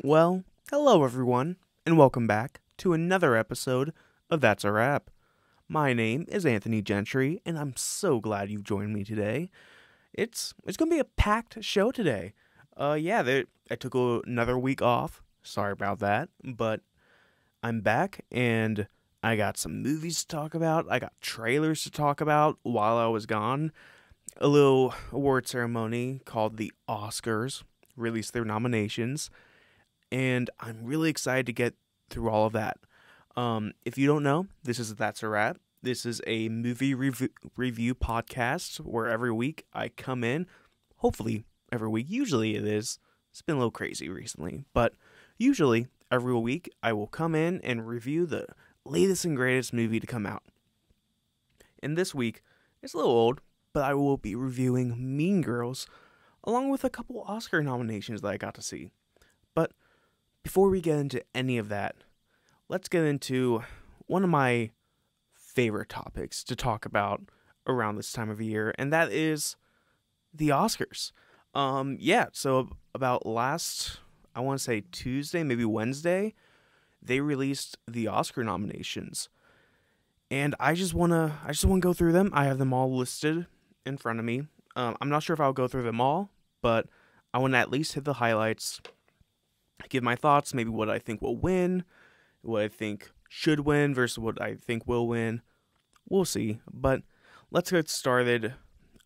Well, hello everyone, and welcome back to another episode of That's a Wrap. My name is Anthony Gentry, and I'm so glad you've joined me today. It's gonna be a packed show today. I took another week off. Sorry about that, but I'm back, and I got some movies to talk about. I got trailers to talk about while I was gone. A little award ceremony called the Oscars released their nominations, and I'm really excited to get through all of that. If you don't know, this is That's a Wrap. This is a movie review podcast where every week I come in, hopefully every week, usually it is. It's been a little crazy recently, but usually every week I will come in and review the latest and greatest movie to come out. And this week, it's a little old, but I will be reviewing Mean Girls, along with a couple Oscar nominations that I got to see. But before we get into any of that, let's get into one of my favorite topics to talk about around this time of year, and that is the Oscars. So about last, I want to say Tuesday, maybe Wednesday, they released the Oscar nominations. And I just want to go through them. I have them all listed in front of me. I'm not sure if I'll go through them all, but I want to at least hit the highlights, give my thoughts, maybe what I think will win, what I think should win versus what I think will win. We'll see. But let's get started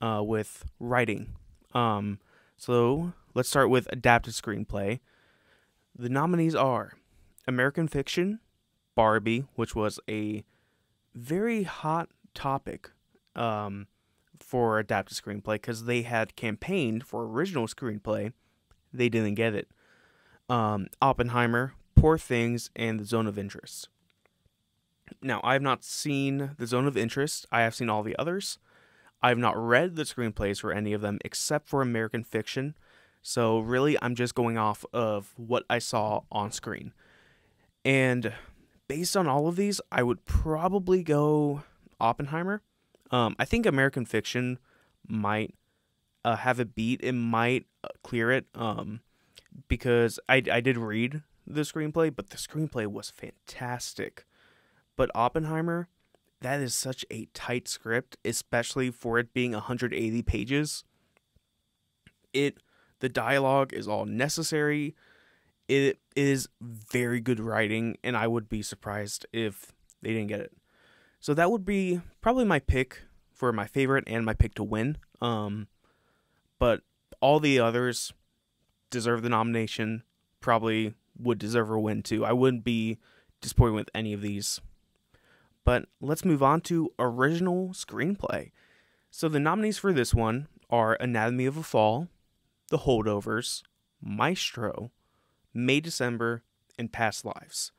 with writing. So let's start with adapted screenplay. The nominees are American Fiction, Barbie, which was a very hot topic for adapted screenplay because they had campaigned for original screenplay. They didn't get it. Oppenheimer, Poor Things, and The Zone of Interest. Now, I have not seen The Zone of Interest. I have seen all the others. I have not read the screenplays for any of them except for American Fiction. So really, I'm just going off of what I saw on screen. And based on all of these, I would probably go Oppenheimer. I think American Fiction might have a beat. It might clear it because I did read the screenplay, but the screenplay was fantastic. But Oppenheimer, that is such a tight script, especially for it being 180 pages. The dialogue is all necessary. It is very good writing, and I would be surprised if they didn't get it. So that would be probably my pick for my favorite and my pick to win. But all the others deserve the nomination, probably would deserve a win too. I wouldn't be disappointed with any of these. But let's move on to original screenplay. So the nominees for this one are Anatomy of a Fall, The Holdovers, Maestro, May December, and Past Lives.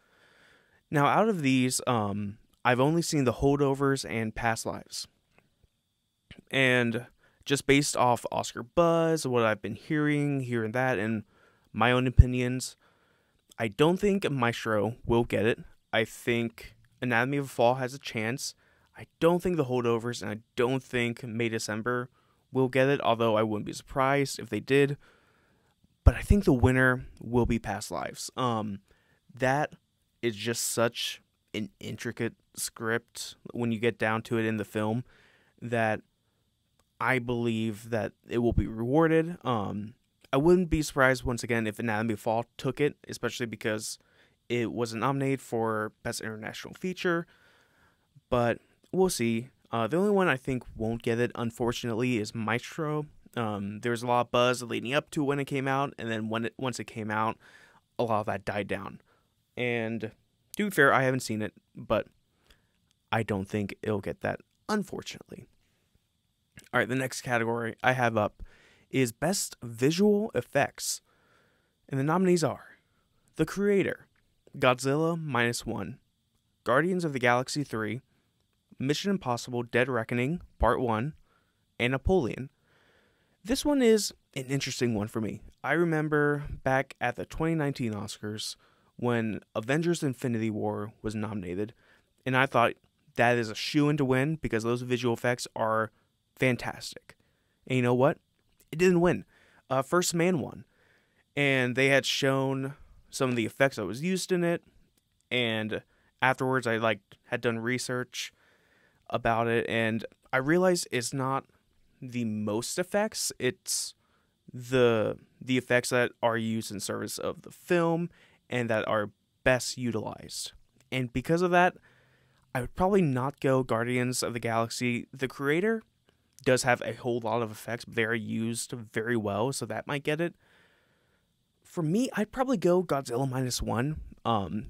Now, out of these, I've only seen The Holdovers and Past Lives. And just based off Oscar buzz, what I've been hearing, here and that, and my own opinions, I don't think Maestro will get it. I think Anatomy of a Fall has a chance. I don't think The Holdovers, and I don't think May December will get it, although I wouldn't be surprised if they did. But I think the winner will be Past Lives. That is just such an intricate script when you get down to it in the film that I believe that it will be rewarded. I wouldn't be surprised once again if Anatomy of a Fall took it, especially because it wasn't nominated for Best International Feature. But we'll see. The only one I think won't get it, unfortunately, is Maestro. There was a lot of buzz leading up to when it came out, and then once it came out, a lot of that died down. And to be fair, I haven't seen it, but I don't think it'll get that, unfortunately. All right, the next category I have up is Best Visual Effects. And the nominees are The Creator, Godzilla Minus One, Guardians of the Galaxy 3, Mission Impossible Dead Reckoning Part 1, and Napoleon. This one is an interesting one for me. I remember back at the 2019 Oscars when Avengers Infinity War was nominated, and I thought that is a shoo-in to win because those visual effects are fantastic. And you know what? It didn't win. First Man won. And they had shown some of the effects that was used in it, and afterwards I had done research about it, and I realized it's not the most effects, it's the effects that are used in service of the film and that are best utilized. And because of that, I would probably not go Guardians of the Galaxy. The creator does have a whole lot of effects, but they are used very well, so that might get it. For me, I'd probably go Godzilla Minus One,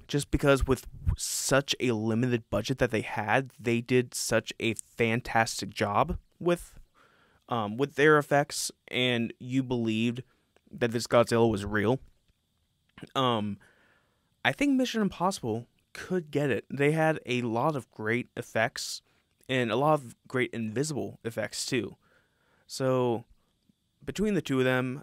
just because with such a limited budget that they had, they did such a fantastic job with their effects, and you believed that this Godzilla was real. I think Mission Impossible could get it. They had a lot of great effects and a lot of great invisible effects too. So between the two of them,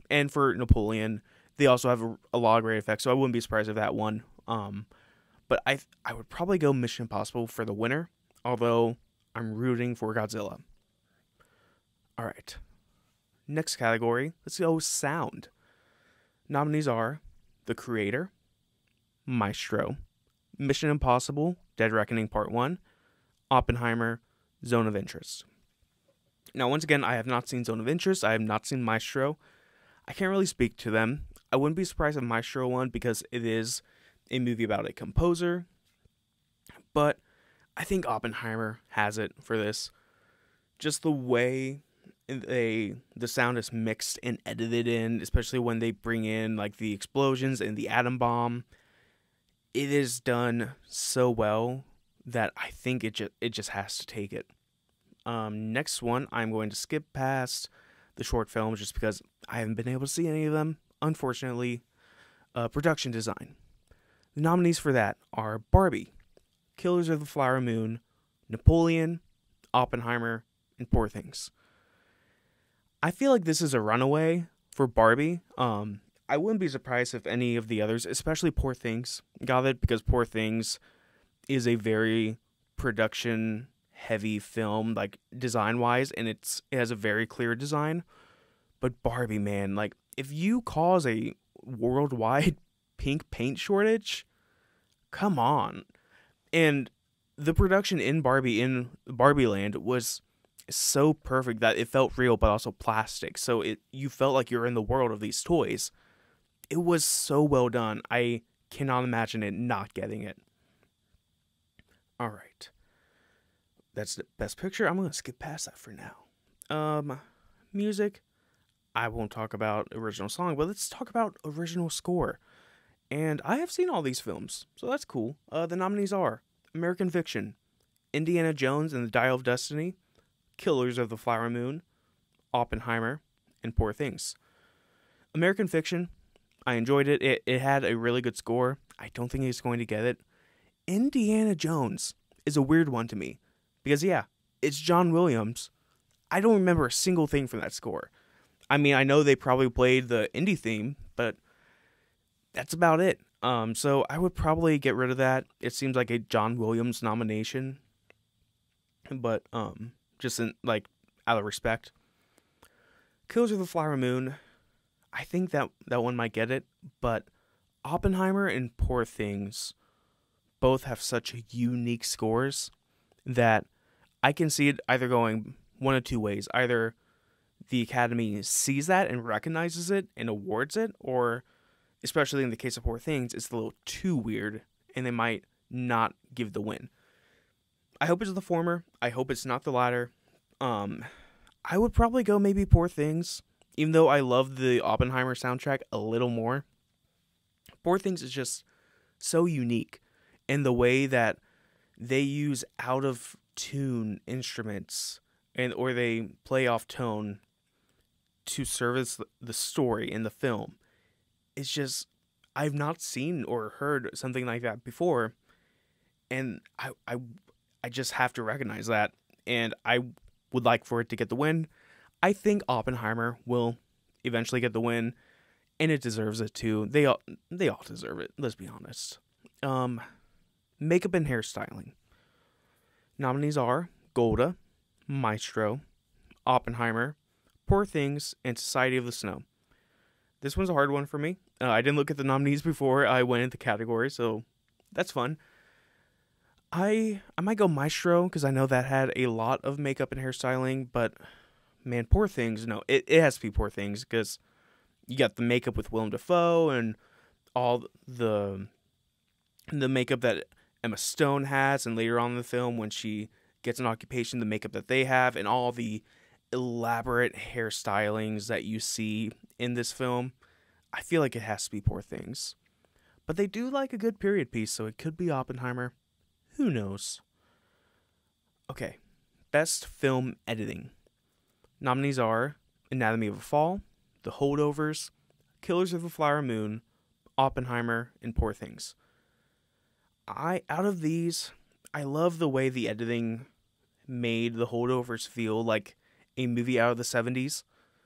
and for Napoleon, they also have a lot of great effects. So I wouldn't be surprised if that won. But I would probably go Mission Impossible for the winner, although I'm rooting for Godzilla. All right. Next category, let's go sound. Nominees are The Creator, Maestro, Mission Impossible, Dead Reckoning Part 1, Oppenheimer, Zone of Interest. Now, once again, I have not seen Zone of Interest. I have not seen Maestro. I can't really speak to them. I wouldn't be surprised if Maestro won because it is a movie about a composer. But I think Oppenheimer has it for this. Just the way the sound is mixed and edited in, especially when they bring in like the explosions and the atom bomb. It is done so well that I think it just has to take it. Next one, I'm going to skip past the short films just because I haven't been able to see any of them, unfortunately. Production design. The nominees for that are Barbie, Killers of the Flower Moon, Napoleon, Oppenheimer, and Poor Things. I feel like this is a runaway for Barbie. I wouldn't be surprised if any of the others, especially Poor Things, got it, because Poor Things is a very production heavy film, like design wise, and it has a very clear design. But Barbie, man, like if you cause a worldwide pink paint shortage, come on. And the production in Barbie Land was so perfect that it felt real but also plastic. So you felt like you're in the world of these toys. It was so well done. I cannot imagine it not getting it. All right. That's the best picture. I'm going to skip past that for now. Music. I won't talk about original song, but let's talk about original score. And I have seen all these films, so that's cool. The nominees are American Fiction, Indiana Jones and the Dial of Destiny, Killers of the Flower Moon, Oppenheimer, and Poor Things. American Fiction, I enjoyed it. It had a really good score. I don't think it's going to get it. Indiana Jones is a weird one to me. Because, yeah, it's John Williams. I don't remember a single thing from that score. I mean, I know they probably played the Indy theme, but that's about it. So I would probably get rid of that. It seems like a John Williams nomination. But, just out of respect. Killers of the Flower Moon, I think that one might get it, but Oppenheimer and Poor Things both have such unique scores that I can see it either going one of two ways. Either the Academy sees that and recognizes it and awards it, or, especially in the case of Poor Things, it's a little too weird and they might not give the win. I hope it's the former. I hope it's not the latter. I would probably go maybe Poor Things, even though I love the Oppenheimer soundtrack a little more. Poor Things is just so unique in the way that they use out of tune instruments or they play off tone to service the story in the film. It's just, I've not seen or heard something like that before, and I just have to recognize that, and I would like for it to get the win. I think Oppenheimer will eventually get the win, and it deserves it too. They all deserve it, let's be honest. Makeup and hairstyling. Nominees are Golda, Maestro, Oppenheimer, Poor Things, and Society of the Snow. This one's a hard one for me. I didn't look at the nominees before I went into the category, so that's fun. I might go Maestro because I know that had a lot of makeup and hairstyling, but man, Poor Things. No, it has to be Poor Things because you got the makeup with Willem Dafoe and all the makeup that Emma Stone has, and later on in the film when she gets an occupation, the makeup that they have, and all the elaborate hairstylings that you see in this film. I feel like it has to be Poor Things. But they do like a good period piece, so it could be Oppenheimer. Who knows? Okay, Best Film Editing. Nominees are Anatomy of a Fall, The Holdovers, Killers of the Flower Moon, Oppenheimer, and Poor Things. Out of these, I love the way the editing made The Holdovers feel like a movie out of the 70s,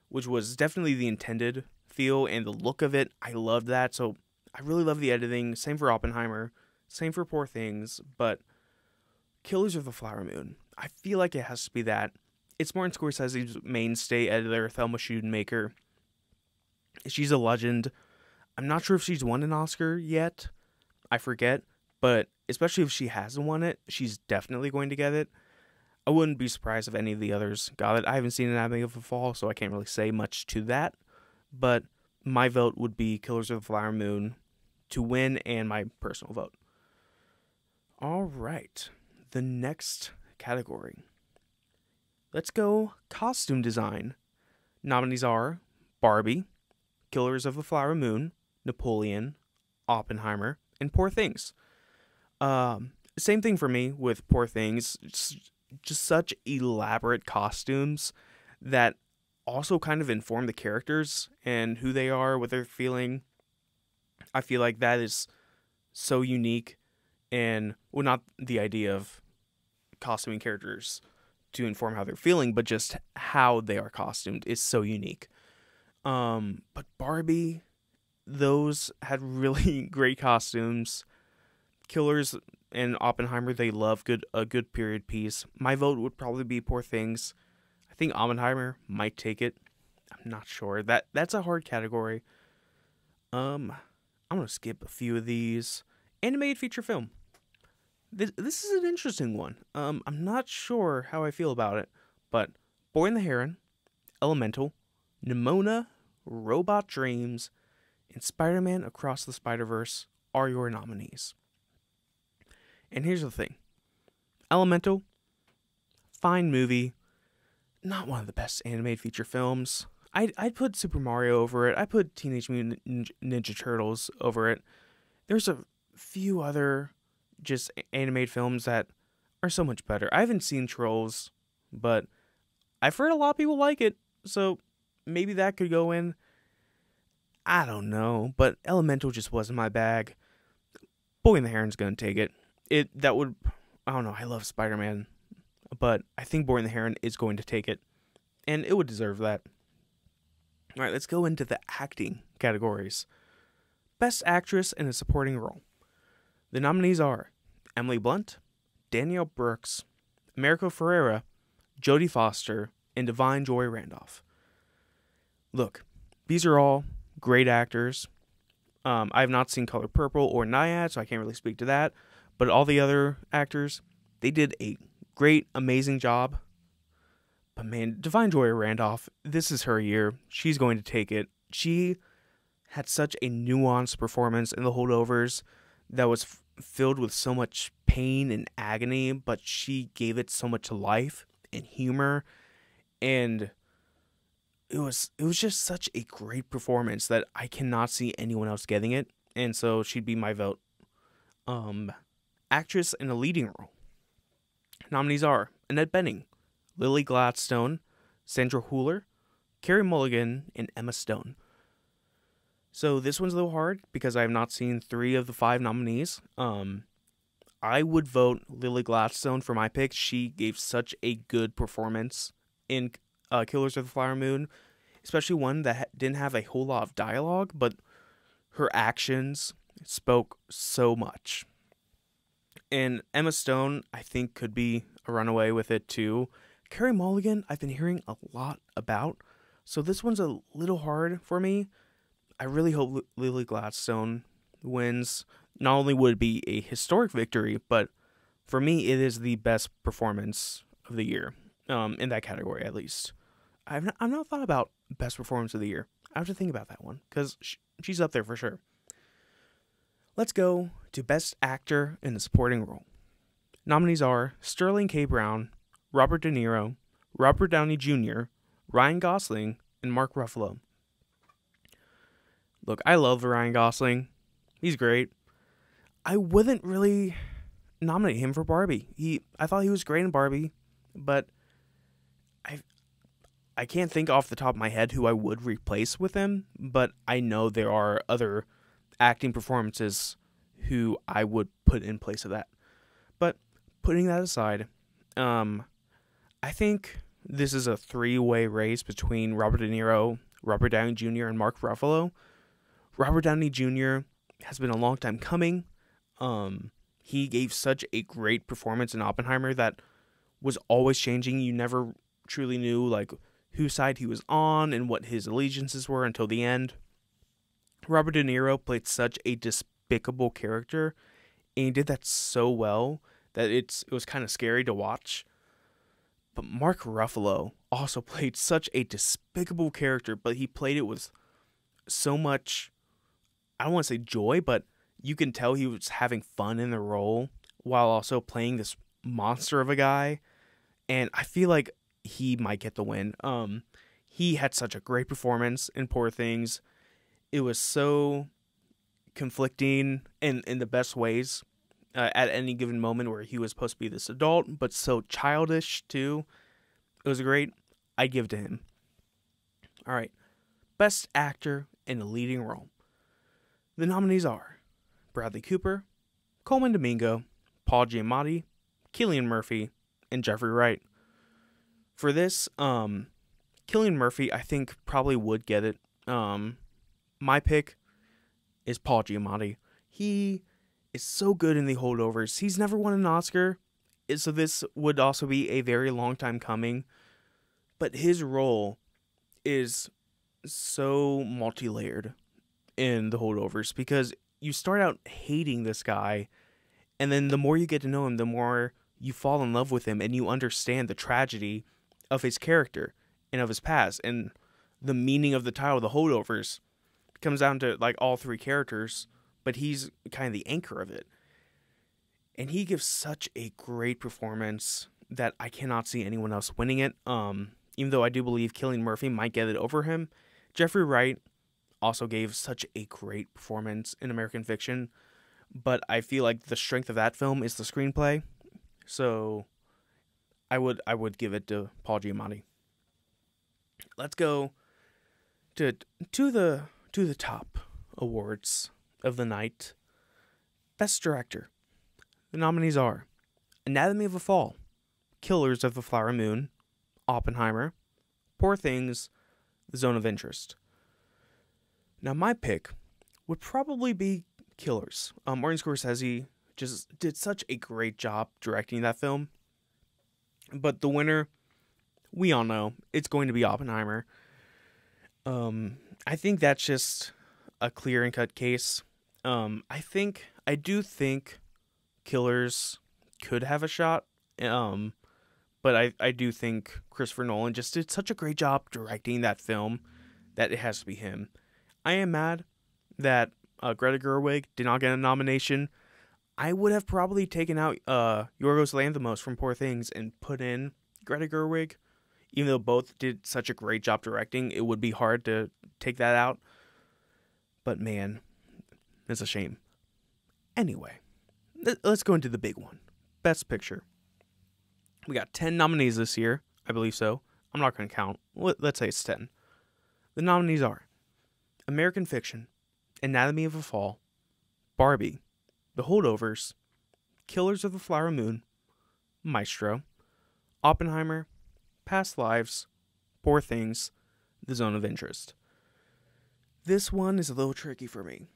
which was definitely the intended feel, and the look of it, I loved that. So I really love the editing. Same for Oppenheimer, same for Poor Things, but Killers of the Flower Moon, I feel like it has to be that. It's Martin Scorsese's mainstay editor, Thelma Schoonmaker. She's a legend. I'm not sure if she's won an Oscar yet. I forget. But especially if she hasn't won it, she's definitely going to get it. I wouldn't be surprised if any of the others got it. I haven't seen Anatomy of a Fall, so I can't really say much to that. But my vote would be Killers of the Flower Moon to win, and my personal vote. All right. The next category. Let's go costume design. Nominees are Barbie, Killers of the Flower Moon, Napoleon, Oppenheimer, and Poor Things. Same thing for me with Poor Things. Just such elaborate costumes that also kind of inform the characters and who they are, what they're feeling. I feel like that is so unique, and well, not the idea of costuming characters to inform how they're feeling, but just how they are costumed is so unique. But Barbie, those had really great costumes. Killers and Oppenheimer, they love a good period piece. My vote would probably be Poor Things. I think Oppenheimer might take it. I'm not sure. That's a hard category. I'm gonna skip a few of these. Animated feature film. This is an interesting one. I'm not sure how I feel about it, but Boy and the Heron, Elemental, Nimona, Robot Dreams, and Spider-Man Across the Spider-Verse are your nominees. And here's the thing. Elemental, fine movie, not one of the best animated feature films. I'd put Super Mario over it. I put Teenage Mutant Ninja Turtles over it. There's a few other just animated films that are so much better. I haven't seen Trolls, but I've heard a lot of people like it, so maybe that could go in. I don't know, but Elemental just wasn't my bag. Boy and the Heron's gonna take it. I don't know, I love Spider-Man, but I think Boy and the Heron is going to take it, and it would deserve that. Alright, let's go into the acting categories. Best Actress in a Supporting Role. The nominees are Emily Blunt, Danielle Brooks, America Ferrera, Jodie Foster, and Divine Joy Randolph. Look, these are all great actors. I have not seen Color Purple or Nyad, so I can't really speak to that. But all the other actors, they did a great, amazing job. But man, Divine Joy Randolph, this is her year. She's going to take it. She had such a nuanced performance in The Holdovers that was filled with so much pain and agony, but she gave it so much life and humor, and it was just such a great performance that I cannot see anyone else getting it, and so she'd be my vote. Actress in a leading role. Nominees are Annette Bening, Lily Gladstone, Sandra Hüller, Carey Mulligan, and Emma Stone. So this one's a little hard because I have not seen 3 of the 5 nominees. I would vote Lily Gladstone for my pick. She gave such a good performance in Killers of the Flower Moon, especially one that didn't have a whole lot of dialogue, but her actions spoke so much. And Emma Stone, I think, could be a runaway with it too. Carey Mulligan, I've been hearing a lot about, so this one's a little hard for me. I really hope Lily Gladstone wins. Not only would it be a historic victory, but for me, it is the best performance of the year, in that category at least. I've not thought about best performance of the year. I have to think about that one because she's up there for sure. Let's go to Best Actor in a Supporting Role. Nominees are Sterling K. Brown, Robert De Niro, Robert Downey Jr., Ryan Gosling, and Mark Ruffalo. Look, I love Ryan Gosling. He's great. I wouldn't really nominate him for Barbie. I thought he was great in Barbie, but I can't think off the top of my head who I would replace with him, but I know there are other acting performances who I would put in place of that. But putting that aside, I think this is a three-way race between Robert De Niro, Robert Downey Jr., and Mark Ruffalo. Robert Downey Jr. has been a long time coming. He gave such a great performance in Oppenheimer that was always changing. You never truly knew like whose side he was on and what his allegiances were until the end. Robert De Niro played such a despicable character, and he did that so well that it was kind of scary to watch. But Mark Ruffalo also played such a despicable character, but he played it with so much, I don't want to say joy, but you can tell he was having fun in the role while also playing this monster of a guy. And I feel like he might get the win. He had such a great performance in Poor Things. It was so conflicting in the best ways at any given moment, where he was supposed to be this adult, but so childish too. It was great. I'd give it to him. All right. Best Actor in a Leading Role. The nominees are Bradley Cooper, Coleman Domingo, Paul Giamatti, Cillian Murphy, and Jeffrey Wright. For this, Cillian Murphy, I think, probably would get it. My pick is Paul Giamatti. He is so good in The Holdovers. He's never won an Oscar, so this would also be a very long time coming. But his role is so multi-layered in The Holdovers, because you start out hating this guy, and then the more you get to know him, the more you fall in love with him, and you understand the tragedy of his character and of his past, and the meaning of the title, The Holdovers, comes down to like all three characters, but he's kind of the anchor of it. And he gives such a great performance that I cannot see anyone else winning it. Even though I do believe Cillian Murphy might get it over him. Jeffrey Wright also gave such a great performance in American Fiction, but I feel like the strength of that film is the screenplay. So I would give it to Paul Giamatti. Let's go to the top awards of the night. Best Director. The nominees are Anatomy of a Fall, Killers of the Flower Moon, Oppenheimer, Poor Things, The Zone of Interest. Now my pick would probably be Killers. Martin Scorsese just did such a great job directing that film. But the winner, we all know, it's going to be Oppenheimer. I think that's just a clear and cut case. I do think Killers could have a shot. But I do think Christopher Nolan just did such a great job directing that film that it has to be him. I am mad that Greta Gerwig did not get a nomination. I would have probably taken out Yorgos Lanthimos from Poor Things and put in Greta Gerwig. Even though both did such a great job directing, it would be hard to take that out. But man, it's a shame. Anyway, let's go into the big one. Best Picture. We got 10 nominees this year. I believe so. I'm not going to count. Let's say it's 10. The nominees are American Fiction, Anatomy of a Fall, Barbie, The Holdovers, Killers of the Flower Moon, Maestro, Oppenheimer, Past Lives, Poor Things, The Zone of Interest. This one is a little tricky for me,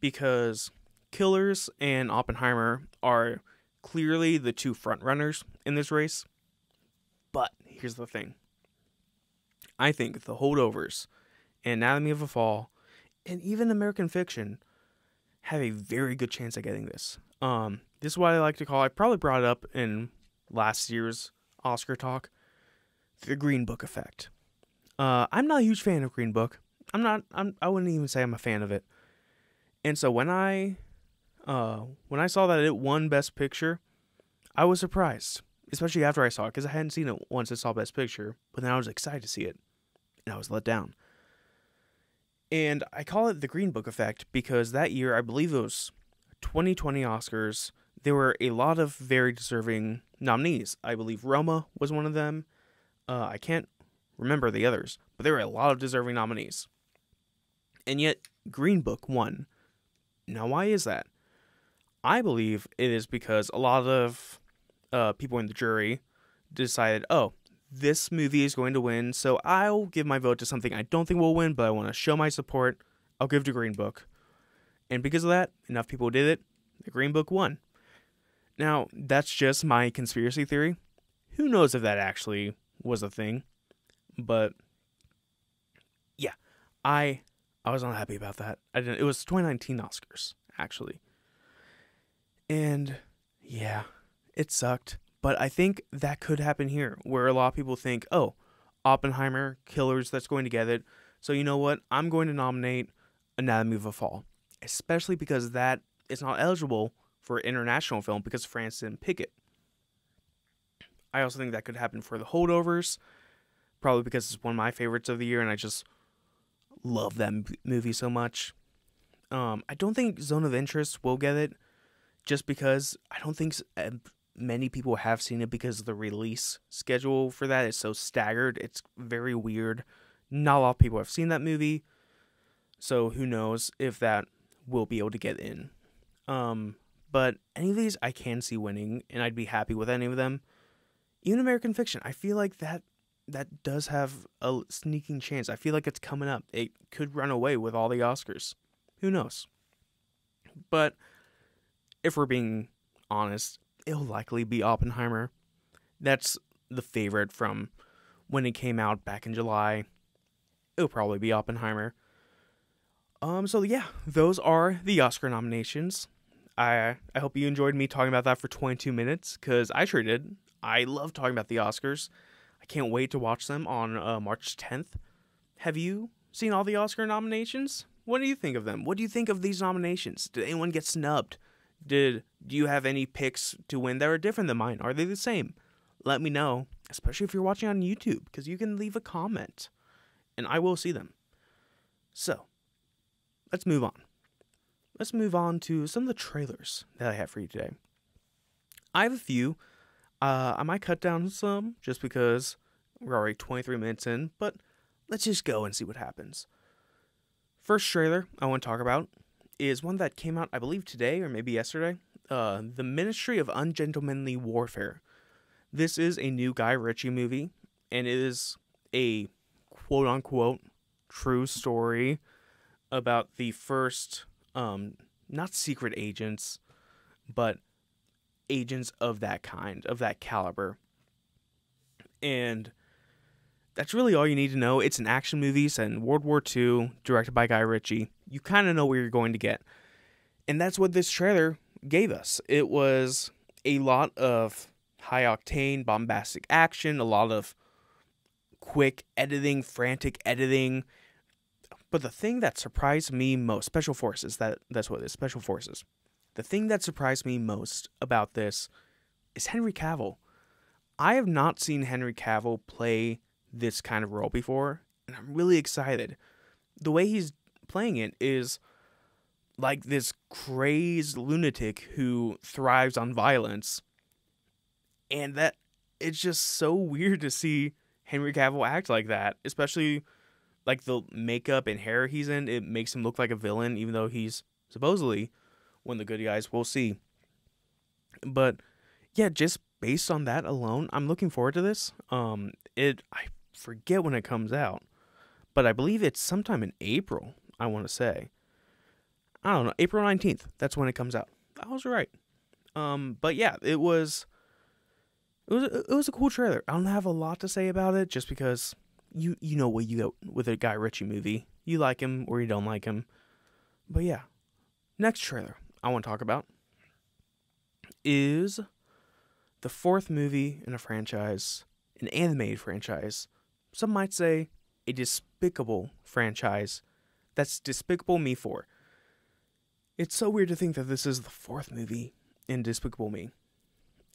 because Killers and Oppenheimer are clearly the two frontrunners in this race. But here's the thing. I think The Holdovers and Anatomy of a Fall and even American Fiction have a very good chance at getting this. This is what I like to call, I probably brought it up in last year's Oscar talk, the Green Book effect. I'm not a huge fan of Green Book. I wouldn't even say I'm a fan of it. And so when I saw that it won Best Picture, I was surprised, especially after I saw it, because I hadn't seen it once I saw Best Picture, but then I was excited to see it, and I was let down. And I call it the Green Book effect because that year, I believe it was 2020 Oscars, there were a lot of very deserving nominees. I believe Roma was one of them. I can't remember the others, but there were a lot of deserving nominees. And yet, Green Book won. Now, why is that? I believe it is because a lot of people in the jury decided, oh, this movie is going to win, so I'll give my vote to something I don't think will win, but I want to show my support. I'll give to Green Book. And because of that, enough people did it. The Green Book won. Now, that's just my conspiracy theory. Who knows if that actually was a thing? But yeah, I was not happy about that. It was 2019 Oscars, actually. And yeah, it sucked. But I think that could happen here, where a lot of people think, oh, Oppenheimer, Killers, that's going to get it. So you know what? I'm going to nominate Anatomy of a Fall. Especially because that is not eligible for international film because France didn't pick it. I also think that could happen for The Holdovers, probably because it's one of my favorites of the year, and I just love that movie so much. I don't think Zone of Interest will get it, just because I don't think many people have seen it because the release schedule for that is so staggered. It's very weird. Not a lot of people have seen that movie, so who knows if that will be able to get in. But any of these I can see winning, and I'd be happy with any of them. Even American Fiction, I feel like that does have a sneaking chance. I feel like it's coming up. It could run away with all the Oscars. Who knows? But if we're being honest, it'll likely be Oppenheimer. That's the favorite from when it came out back in July. It'll probably be Oppenheimer. So yeah, those are the Oscar nominations. I hope you enjoyed me talking about that for 22 minutes, because I sure did. I love talking about the Oscars. I can't wait to watch them on March 10th. Have you seen all the Oscar nominations? What do you think of them? What do you think of these nominations? Did anyone get snubbed? Do you have any picks to win that are different than mine? Are they the same? Let me know, especially if you're watching on YouTube, because you can leave a comment, and I will see them. So, let's move on. Let's move on to some of the trailers that I have for you today. I have a few. I might cut down some just because we're already 23 minutes in, but let's just go and see what happens. First trailer I want to talk about is one that came out, I believe, today or maybe yesterday. The Ministry of Ungentlemanly Warfare. This is a new Guy Ritchie movie, and it is a quote-unquote true story about the first, not secret agents, but agents of that kind, of that caliber. And that's really all you need to know. It's an action movie set in World War II, directed by Guy Ritchie. You kind of know where you're going to get. And that's what this trailer gave us. It was a lot of high-octane, bombastic action, a lot of quick editing, frantic editing. But the thing that surprised me most, Special Forces, that's what it is, Special Forces. The thing that surprised me most about this is Henry Cavill. I have not seen Henry Cavill play this kind of role before, and I'm really excited. The way he's playing it is like this crazed lunatic who thrives on violence, and that it's just so weird to see Henry Cavill act like that, especially like the makeup and hair he's in. It makes him look like a villain, even though he's supposedly one of the good guys. We'll see. But yeah, just based on that alone, I'm looking forward to this. I forget when it comes out, but I believe it's sometime in April, I want to say. I don't know, April 19th. That's when it comes out. I was right. But yeah, it was a cool trailer. I don't have a lot to say about it just because you know what you get with a Guy Ritchie movie. you like him or you don't like him. But yeah, next trailer I want to talk about is the fourth movie in a franchise, an animated franchise. Some might say a despicable franchise. That's Despicable Me 4. It's so weird to think that this is the fourth movie in Despicable Me.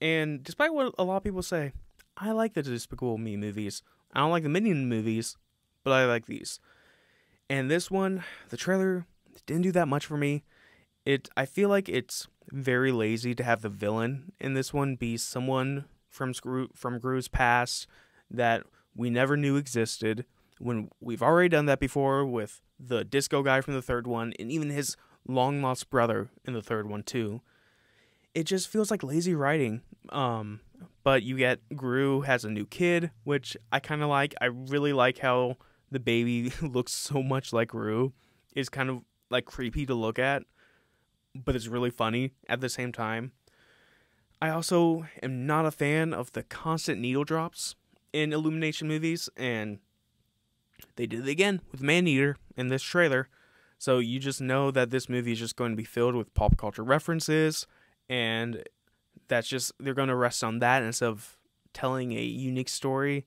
And despite what a lot of people say, I like the Despicable Me movies. I don't like the Minion movies, but I like these. And this one, the trailer didn't do that much for me. I feel like it's very lazy to have the villain in this one be someone from Gru's past that we never knew existed, when we've already done that before with the disco guy from the third one, and even his long-lost brother in the third one too. It just feels like lazy writing. But you get Gru has a new kid, which I kind of like. I really like how the baby looks so much like Gru. It's kind of like creepy to look at, but it's really funny at the same time. I also am not a fan of the constant needle drops in Illumination movies, and they did it again with Maneater in this trailer. So you just know that this movie is just going to be filled with pop culture references, and they're going to rest on that instead of telling a unique story.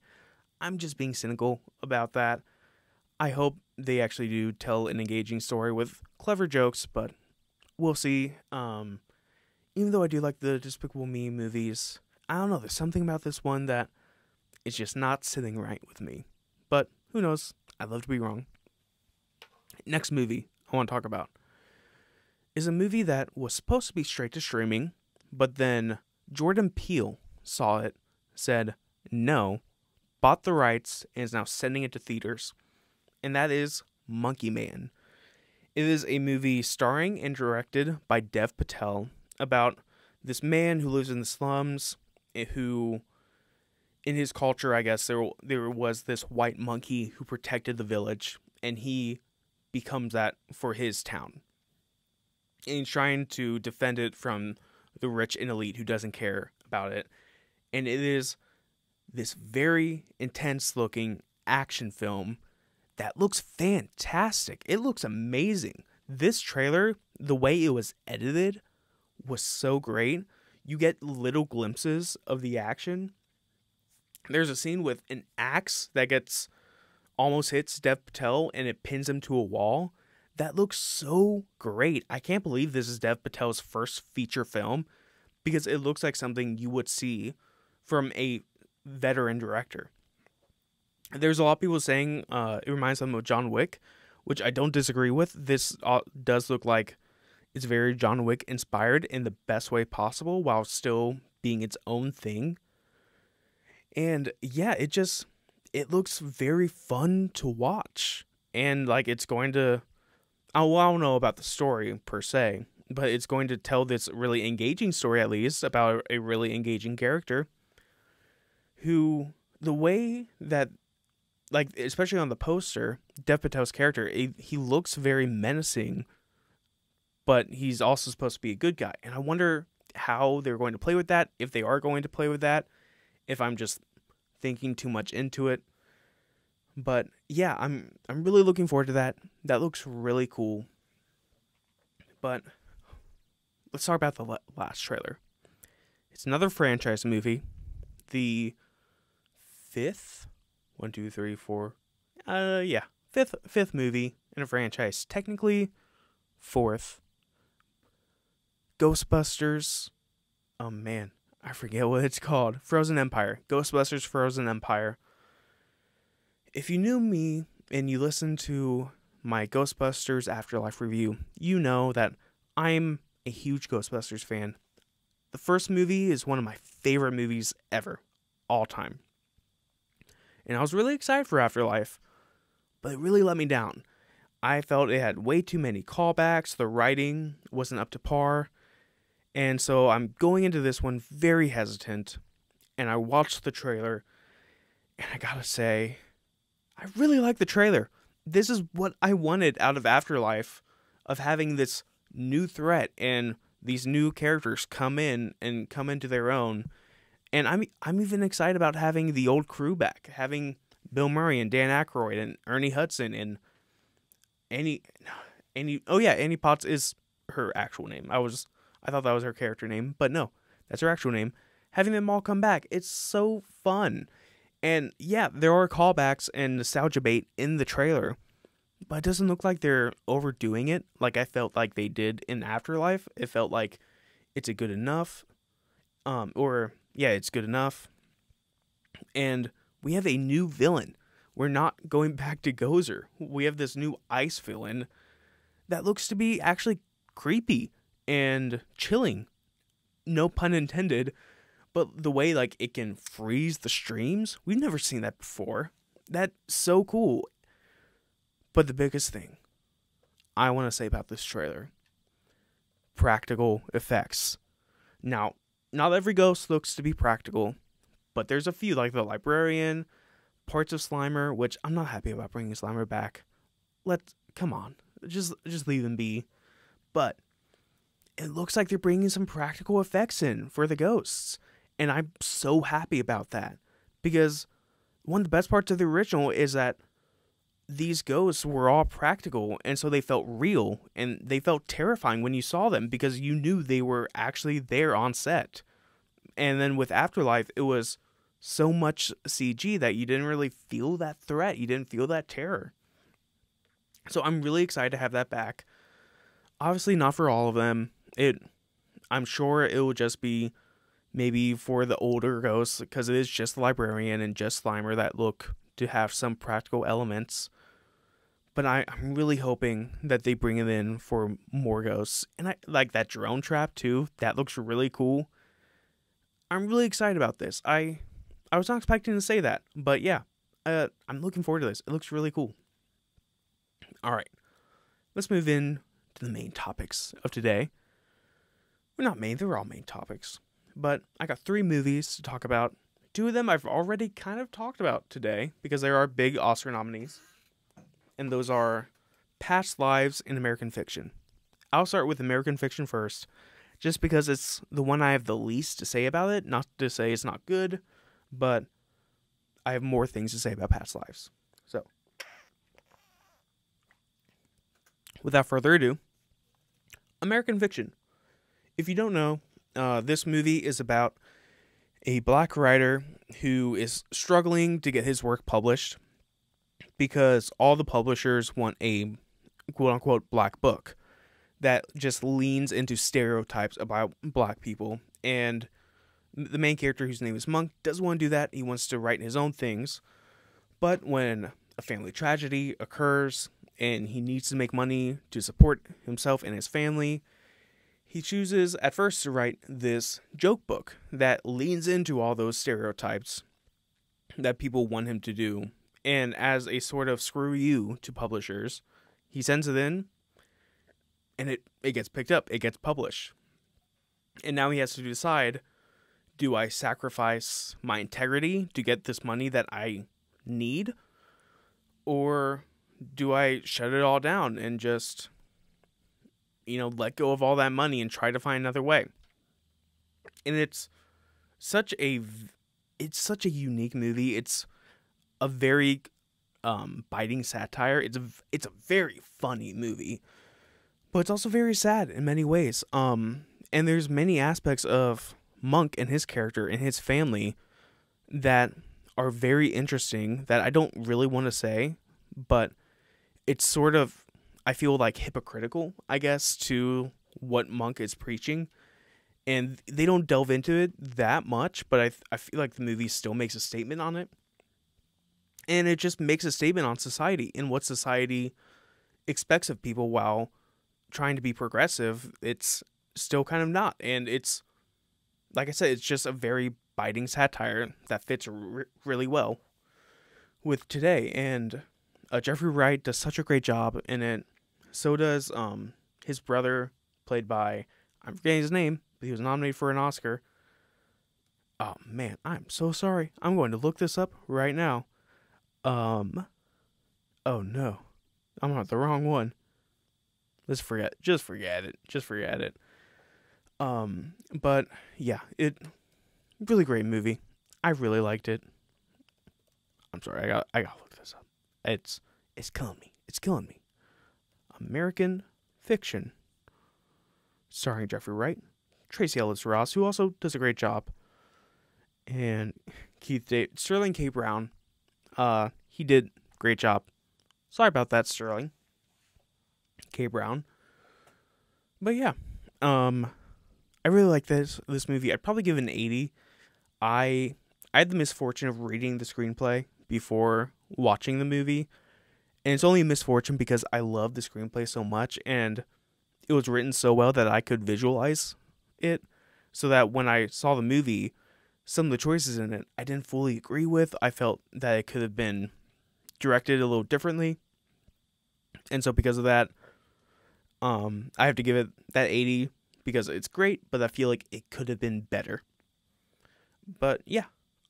I'm just being cynical about that. I hope they actually do tell an engaging story with clever jokes, but we'll see. Even though I do like the Despicable Me movies, I don't know, there's something about this one that is just not sitting right with me. But who knows? I'd love to be wrong. Next movie I want to talk about is a movie that was supposed to be straight to streaming, but then Jordan Peele saw it, said no, bought the rights, and is now sending it to theaters. And that is Monkey Man. It is a movie starring and directed by Dev Patel about this man who lives in the slums, who, in his culture, I guess, there was this white monkey who protected the village, and he becomes that for his town. And he's trying to defend it from the rich and elite who doesn't care about it. And it is this very intense looking action film that looks fantastic. It looks amazing. This trailer, the way it was edited, was so great. You get little glimpses of the action. There's a scene with an axe that almost hits Dev Patel and it pins him to a wall. That looks so great. I can't believe this is Dev Patel's first feature film, because it looks like something you would see from a veteran director. There's a lot of people saying it reminds them of John Wick, which I don't disagree with. This does look like it's very John Wick inspired in the best way possible while still being its own thing. And yeah, it looks very fun to watch. And like it's going to, I don't know about the story per se, but it's going to tell this really engaging story, at least, about a really engaging character who, the way that, like, especially on the poster, Dev Patel's character, he looks very menacing, but he's also supposed to be a good guy. And I wonder how they're going to play with that, if they are going to play with that, if I'm just thinking too much into it. But yeah, I'm really looking forward to that. That looks really cool. But let's talk about the last trailer. It's another franchise movie. The fifth movie in a franchise. Technically, fourth. Ghostbusters. Oh man, I forget what it's called. Frozen Empire. Ghostbusters Frozen Empire. If you knew me and you listened to my Ghostbusters Afterlife review, you know that I'm a huge Ghostbusters fan. The first movie is one of my favorite movies ever, all time. And I was really excited for Afterlife, but it really let me down. I felt it had way too many callbacks, the writing wasn't up to par, and so I'm going into this one very hesitant, and I watched the trailer, and I gotta say, I really like the trailer. This is what I wanted out of Afterlife, of having this new threat and these new characters come in and come into their own. And I'm even excited about having the old crew back, having Bill Murray and Dan Aykroyd and Ernie Hudson and Annie, oh yeah, Annie Potts is her actual name. I thought that was her character name, but no, that's her actual name. Having them all come back, it's so fun. And yeah, there are callbacks and nostalgia bait in the trailer, but it doesn't look like they're overdoing it like I felt like they did in Afterlife. It felt like it's a good enough, or yeah, it's good enough. And we have a new villain. We're not going back to Gozer. We have this new ice villain that looks to be actually creepy and chilling. No pun intended, but the way like it can freeze the streams, we've never seen that before. That's so cool. But the biggest thing I want to say about this trailer, practical effects. Now, not every ghost looks to be practical, but there's a few like the librarian, parts of Slimer, which I'm not happy about bringing Slimer back. Come on, just leave them be. But it looks like they're bringing some practical effects in for the ghosts, and I'm so happy about that because one of the best parts of the original is that these ghosts were all practical, and so they felt real and they felt terrifying when you saw them because you knew they were actually there on set. And then with Afterlife, it was so much CG that you didn't really feel that threat. You didn't feel that terror. So I'm really excited to have that back. Obviously not for all of them. I'm sure it will just be maybe for the older ghosts because it is just the librarian and just Slimer that look to have some practical elements. But I'm really hoping that they bring it in for more ghosts. And I like that drone trap too. That looks really cool. I'm really excited about this. I was not expecting to say that, but yeah, I'm looking forward to this. It looks really cool. All right, let's move in to the main topics of today. Well, not main, they're all main topics. But I got 3 movies to talk about. 2 of them I've already kind of talked about today because there are big Oscar nominees. And those are Past Lives and American Fiction. I'll start with American Fiction first, just because it's the one I have the least to say about it. Not to say it's not good, but I have more things to say about Past Lives. So, without further ado, American Fiction. If you don't know, this movie is about a black writer who is struggling to get his work published because all the publishers want a quote-unquote black book that just leans into stereotypes about black people. And the main character, whose name is Monk, doesn't want to do that. He wants to write his own things. But when a family tragedy occurs and he needs to make money to support himself and his family, he chooses at first to write this joke book that leans into all those stereotypes that people want him to do. And as a sort of screw you to publishers, he sends it in, and it gets picked up, it gets published. And now he has to decide, do I sacrifice my integrity to get this money that I need? Or do I shut it all down and just, let go of all that money and try to find another way? And it's such a unique movie. It's a very biting satire. It's a very funny movie, but it's also very sad in many ways. And there's many aspects of Monk and his character and his family that are very interesting that I don't really want to say, but it's sort of, I feel like hypocritical, I guess, to what Monk is preaching. And they don't delve into it that much, but I feel like the movie still makes a statement on it. And it just makes a statement on society and what society expects of people while trying to be progressive. It's still kind of not. And it's, like I said, it's just a very biting satire that fits really well with today. And Jeffrey Wright does such a great job in it. So does his brother, played by, I'm forgetting his name, but he was nominated for an Oscar. Oh man, I'm so sorry. I'm going to look this up right now. Oh no, I'm on the wrong one. Just forget it. But yeah, really great movie. I really liked it. I'm sorry, I gotta look this up. It's killing me. American Fiction, starring Jeffrey Wright, Tracy Ellis Ross, who also does a great job, and Sterling K. Brown. He did a great job. Sorry about that, Sterling K. Brown. But yeah, I really like this movie. I'd probably give it an 80. I had the misfortune of reading the screenplay before watching the movie, and it's only a misfortune because I love the screenplay so much, and it was written so well that I could visualize it, so that when I saw the movie, some of the choices in it I didn't fully agree with. I felt that it could have been directed a little differently, and so because of that, I have to give it that 80 because it's great, but I feel like it could have been better. But yeah,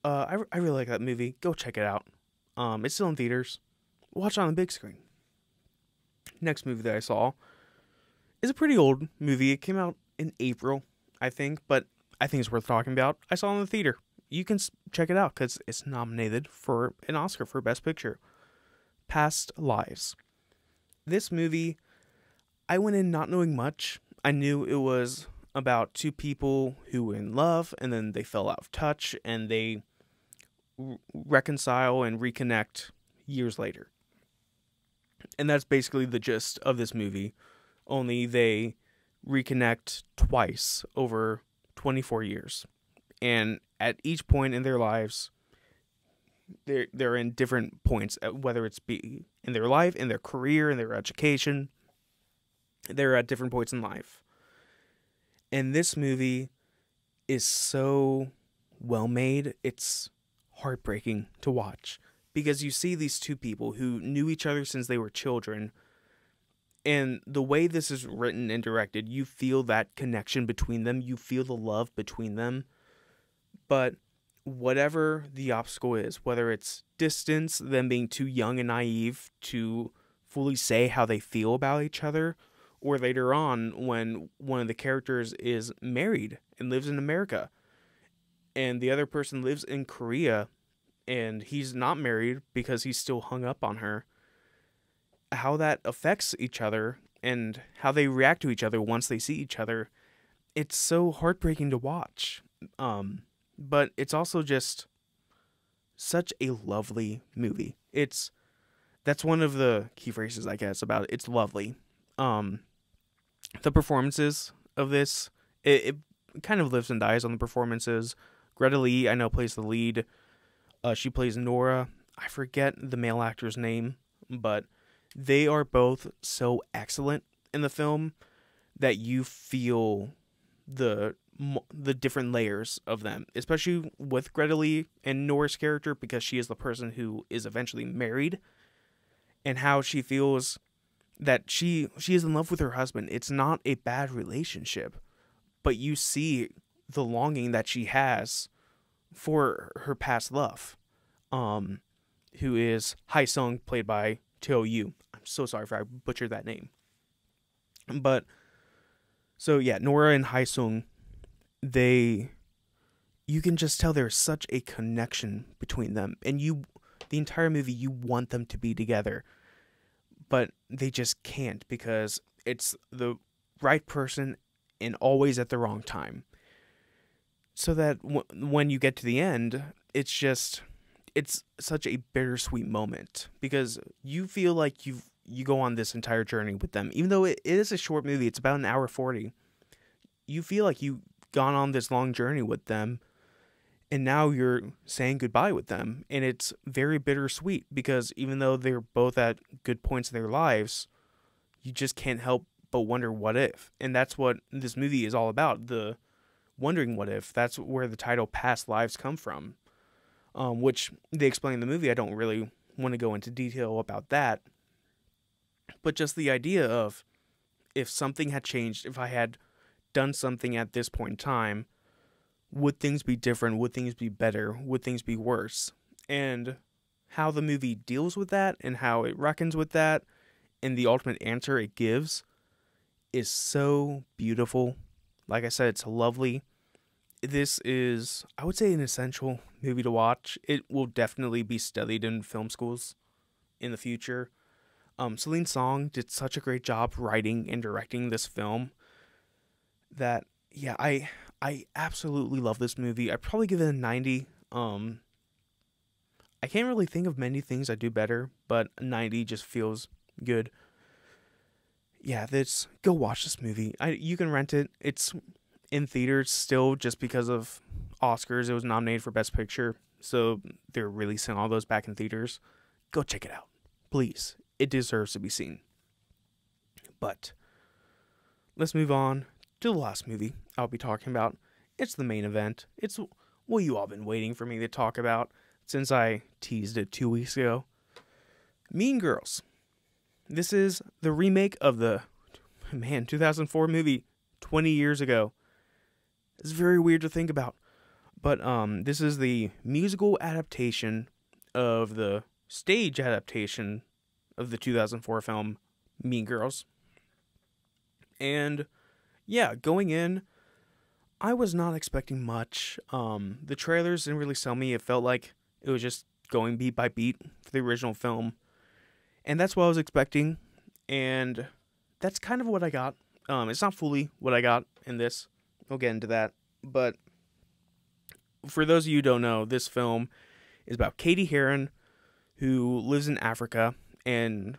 I really like that movie. Go check it out. It's still in theaters. Watch it on the big screen. Next movie that I saw is a pretty old movie. It came out in April, I think, but I think it's worth talking about. I saw it in the theater. You can check it out because it's nominated for an Oscar for Best Picture. Past Lives. This movie, I went in not knowing much. I knew it was about two people who were in love, and then they fell out of touch, and they reconcile and reconnect years later. And that's basically the gist of this movie, only they reconnect twice over 24 years. And at each point in their lives, they're in different points, whether it's be in their life, in their career, in their education. They're at different points in life. And this movie is so well made, it's heartbreaking to watch. Because you see these two people who knew each other since they were children, and the way this is written and directed, you feel that connection between them, you feel the love between them. But whatever the obstacle is, whether it's distance, them being too young and naive to fully say how they feel about each other, or later on when one of the characters is married and lives in America, and the other person lives in Korea, and he's not married because he's still hung up on her, how that affects each other and how they react to each other once they see each other, it's so heartbreaking to watch. But it's also just such a lovely movie. That's one of the key phrases, I guess, about it. It's lovely. The performances of this, it kind of lives and dies on the performances. Greta Lee, I know, plays the lead. She plays Nora. I forget the male actor's name, but they are both so excellent in the film that you feel the different layers of them, especially with Greta Lee and Nora's character, because she is the person who is eventually married, and how she feels that she is in love with her husband. It's not a bad relationship, but you see the longing that she has for her past love, who is Hae-sung, played by Teo Yoo. I'm so sorry if I butchered that name. But, so yeah, Nora and Hae-sung, you can just tell there's such a connection between them. And the entire movie, you want them to be together. But they just can't because it's the right person and always at the wrong time. So that when you get to the end, it's such a bittersweet moment because you feel like you go on this entire journey with them. Even though it is a short movie, it's about an hour 40. You feel like you've gone on this long journey with them, and now you're saying goodbye with them. And it's very bittersweet because even though they're both at good points in their lives, you just can't help but wonder what if. And that's what this movie is all about, the wondering what if. That's where the title Past Lives come from, which they explain in the movie. I don't really want to go into detail about that. But just the idea of if something had changed, if I had done something at this point in time, would things be different? Would things be better? Would things be worse? And how the movie deals with that and how it reckons with that and the ultimate answer it gives is so beautiful. Like I said, it's lovely. This is, I would say, an essential movie to watch. It will definitely be studied in film schools in the future. Celine Song did such a great job writing and directing this film that, yeah, I absolutely love this movie. I'd probably give it a 90. I can't really think of many things I do better, but a 90 just feels good. Yeah, go watch this movie. You can rent it. It's in theaters still just because of Oscars. It was nominated for Best Picture, so they're releasing all those back in theaters. Go check it out, please. It deserves to be seen. But let's move on to the last movie I'll be talking about. It's the main event. It's what you all been waiting for me to talk about since I teased it 2 weeks ago. Mean Girls. This is the remake of the 2004 movie 20 years ago. It's very weird to think about. But this is the musical adaptation of the stage adaptation of the 2004 film Mean Girls. And yeah, going in, I was not expecting much. The trailers didn't really sell me. It felt like it was just going beat by beat for the original film. And that's what I was expecting. And that's kind of what I got. It's not fully what I got in this. We'll get into that. But for those of you who don't know, this film is about Katie Heron, who lives in Africa. And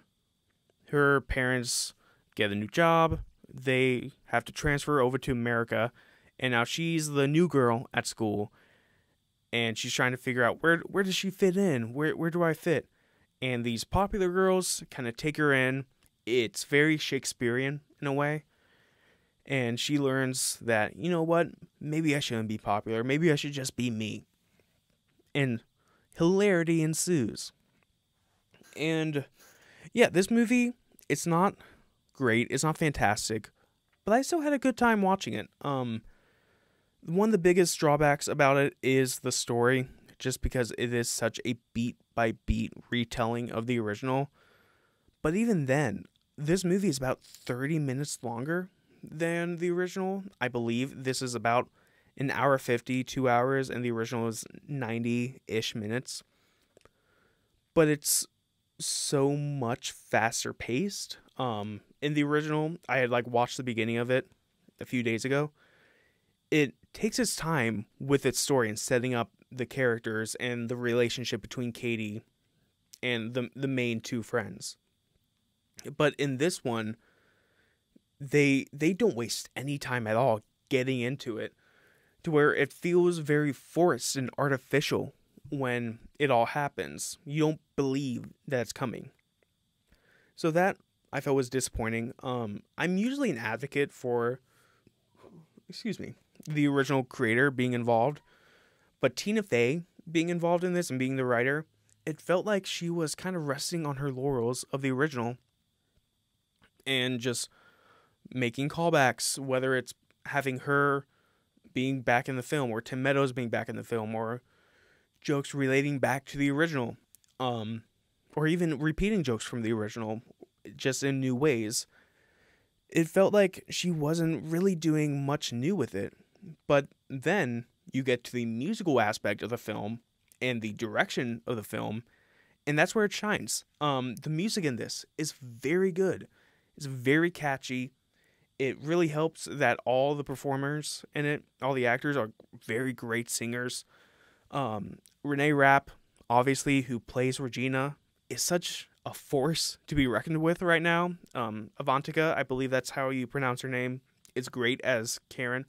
her parents get a new job. They have to transfer over to America. And now she's the new girl at school. And she's trying to figure out where does she fit in? Where do I fit? And these popular girls kind of take her in. It's very Shakespearean in a way. And she learns that, you know what? Maybe I shouldn't be popular. Maybe I should just be me. And hilarity ensues. And yeah, this movie, it's not great. It's not fantastic. But I still had a good time watching it. One of the biggest drawbacks about it is the story, just because it is such a beat-by-beat retelling of the original. But even then, this movie is about 30 minutes longer than the original. I believe this is about an hour 50, 2 hours, and the original is 90-ish minutes. But it's so much faster paced. In the original, I had watched the beginning of it a few days ago. It takes its time with its story and setting up the characters and the relationship between Katie and the main two friends. But in this one, they don't waste any time at all getting into it, to where it feels very forced and artificial when it all happens. You don't believe that it's coming. So that I felt was disappointing. I'm usually an advocate for, the original creator being involved, but Tina Fey being involved in this and being the writer, it felt like she was kind of resting on her laurels of the original and just making callbacks, whether it's having her being back in the film or Tim Meadows being back in the film, or jokes relating back to the original, or even repeating jokes from the original just in new ways. It felt like she wasn't really doing much new with it. But then you get to the musical aspect of the film and the direction of the film, and that's where it shines. The music in this is very good. It's very catchy. It really helps that all the performers in it, all the actors, are very great singers. Renee Rapp, obviously, who plays Regina, is such a force to be reckoned with right now. Avantika, I believe that's how you pronounce her name, is great as Karen.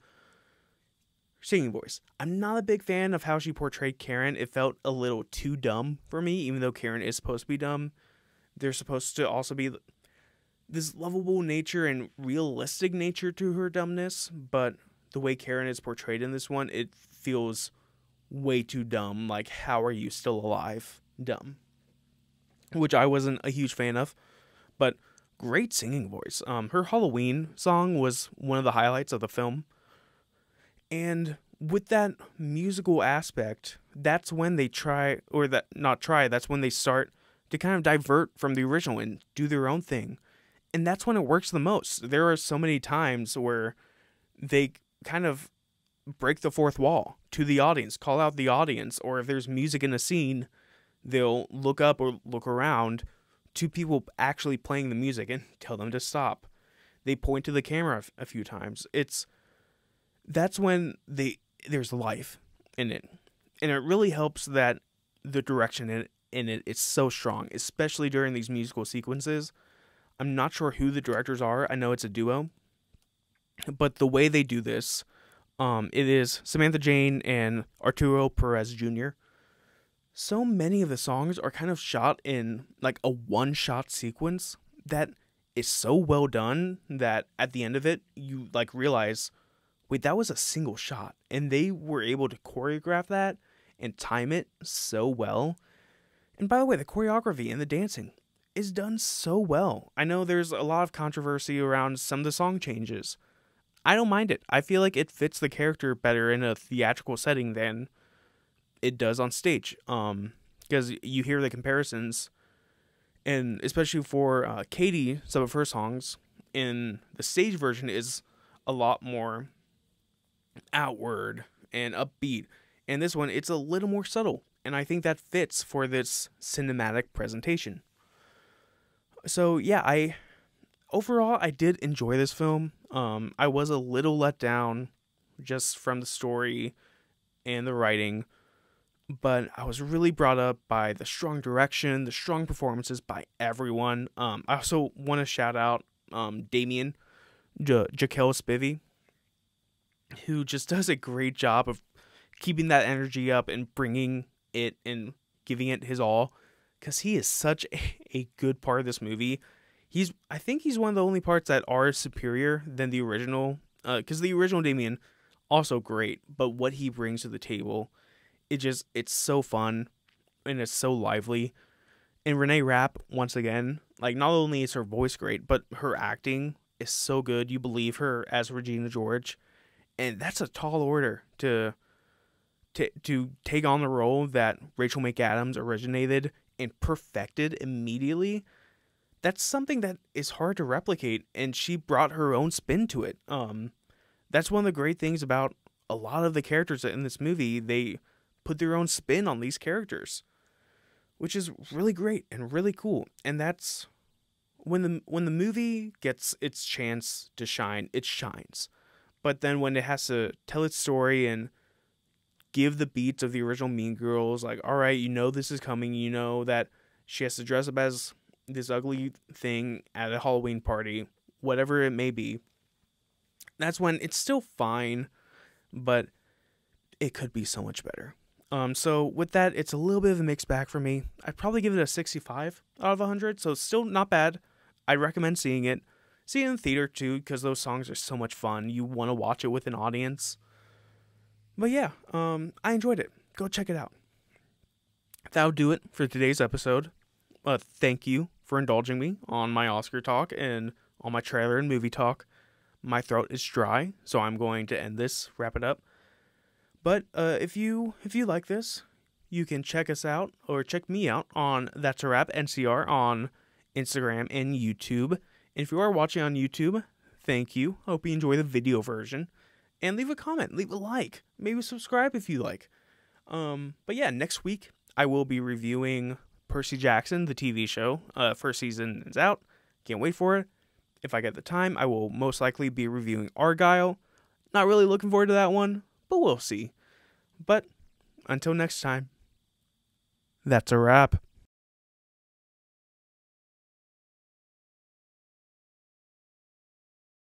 Singing voice. I'm not a big fan of how she portrayed Karen. It felt a little too dumb for me, even though Karen is supposed to be dumb. There's supposed to also be this lovable nature and realistic nature to her dumbness, but the way Karen is portrayed in this one, it feels way too dumb. Like, how are you still alive? Dumb. Which I wasn't a huge fan of, but great singing voice. Her Halloween song was one of the highlights of the film. And with that musical aspect, that's when they that's when they start to kind of divert from the original and do their own thing. And that's when it works the most. There are so many times where they kind of break the fourth wall to the audience, call out the audience, or if there's music in a scene, they'll look up or look around to people actually playing the music and tell them to stop. They point to the camera a few times. That's when there's life in it, and it really helps that the direction in it is so strong, especially during these musical sequences. I'm not sure who the directors are. I know it's a duo, but the way they do this, it is Samantha Jane and Arturo Perez Jr. So many of the songs are kind of shot in like a one-shot sequence that is so well done that at the end of it, you like realize, wait, that was a single shot. And they were able to choreograph that and time it so well. And by the way, the choreography and the dancing is done so well. I know there's a lot of controversy around some of the song changes. I don't mind it. I feel like it fits the character better in a theatrical setting than it does on stage. Because you hear the comparisons, and especially for Katie, some of her songs in the stage version is a lot more outward and upbeat. And this one, it's a little more subtle. And I think that fits for this cinematic presentation. So yeah, overall I did enjoy this film. I was a little let down just from the story and the writing, but I was really brought up by the strong direction, the strong performances by everyone. I also want to shout out Damien Jaquel Spivey, who just does a great job of keeping that energy up and bringing it and giving it his all, because he is such a good part of this movie. I think he's one of the only parts that are superior than the original, because the original Damien, also great, but what he brings to the table, it's so fun, and it's so lively. And Renee Rapp, once again, like, not only is her voice great, but her acting is so good. You believe her as Regina George, and that's a tall order to take on the role that Rachel McAdams originated and perfected immediately. That's something that is hard to replicate, and she brought her own spin to it. That's one of the great things about a lot of the characters in this movie. They put their own spin on these characters, which is really great and really cool. And that's when the movie gets its chance to shine, it shines. But then when it has to tell its story and give the beats of the original Mean Girls, like, all right, you know this is coming, you know that she has to dress up as this ugly thing at a Halloween party, whatever it may be, that's when it's still fine, but it could be so much better. So with that, it's a little bit of a mixed bag for me. I'd probably give it a 65 out of 100, so it's still not bad. I'd recommend seeing it. See it in the theater too, because those songs are so much fun. You want to watch it with an audience. But yeah, I enjoyed it. Go check it out. That'll do it for today's episode. Thank you for indulging me on my Oscar talk and on my trailer and movie talk. My throat is dry, so I'm going to end this, wrap it up. But if you like this, you can check us out, or check me out on That's a Wrap NCR on Instagram and YouTube. And if you are watching on YouTube, thank you. Hope you enjoy the video version. And leave a comment, leave a like, maybe subscribe if you like. But yeah, next week I will be reviewing Percy Jackson, the TV show. First season is out. Can't wait for it. If I get the time, I will most likely be reviewing Argyle. Not really looking forward to that one, but we'll see. But until next time, that's a wrap.